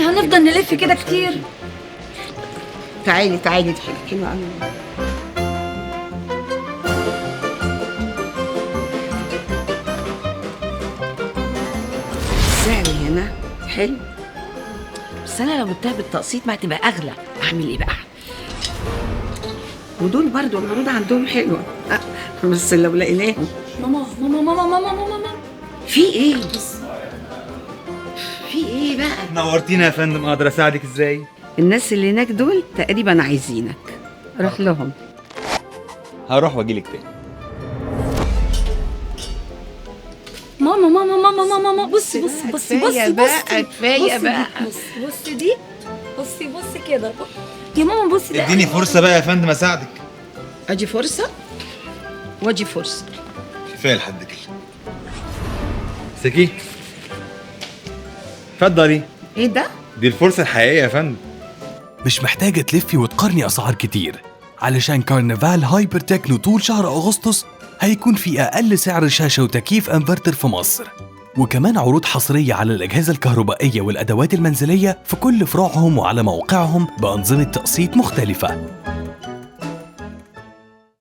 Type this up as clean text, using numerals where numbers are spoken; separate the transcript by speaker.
Speaker 1: هنفضل نلف كده كتير.
Speaker 2: تعالي تحكي معانا. السعر هنا حلو، بس انا لو جبتها بالتقسيط ما هتبقى اغلى. اعمل ايه بقى؟ ودول برضو العروض عندهم حلوه، بس لو لقيناهم.
Speaker 1: ماما ماما ماما ماما ماما
Speaker 2: في ايه؟ في ايه بقى؟
Speaker 3: نورتينا يا فندم، اقدر اساعدك ازاي؟
Speaker 2: الناس اللي هناك دول تقريبا عايزينك، روح لهم.
Speaker 3: هروح واجيلك تاني.
Speaker 1: ماما ماما ماما ماما ماما بصي
Speaker 2: كفاية بقى، كفاية بقى.
Speaker 1: بصي دي، بصي كده يا ماما، بصي ده.
Speaker 3: اديني فرصة بقى يا فندم اساعدك.
Speaker 2: اجي فرصة واجي فرصة.
Speaker 3: كفاية لحد كده. سكي اتفضلي.
Speaker 2: ايه ده؟
Speaker 3: دي الفرصة الحقيقية يا فندم.
Speaker 4: مش محتاجة تلفي وتقارني أسعار كتير، علشان كارنفال هايبر تكنو طول شهر أغسطس هيكون في أقل سعر شاشة وتكييف انفرتر في مصر، وكمان عروض حصرية على الأجهزة الكهربائية والأدوات المنزلية في كل فروعهم وعلى موقعهم بأنظمة تقسيط مختلفة.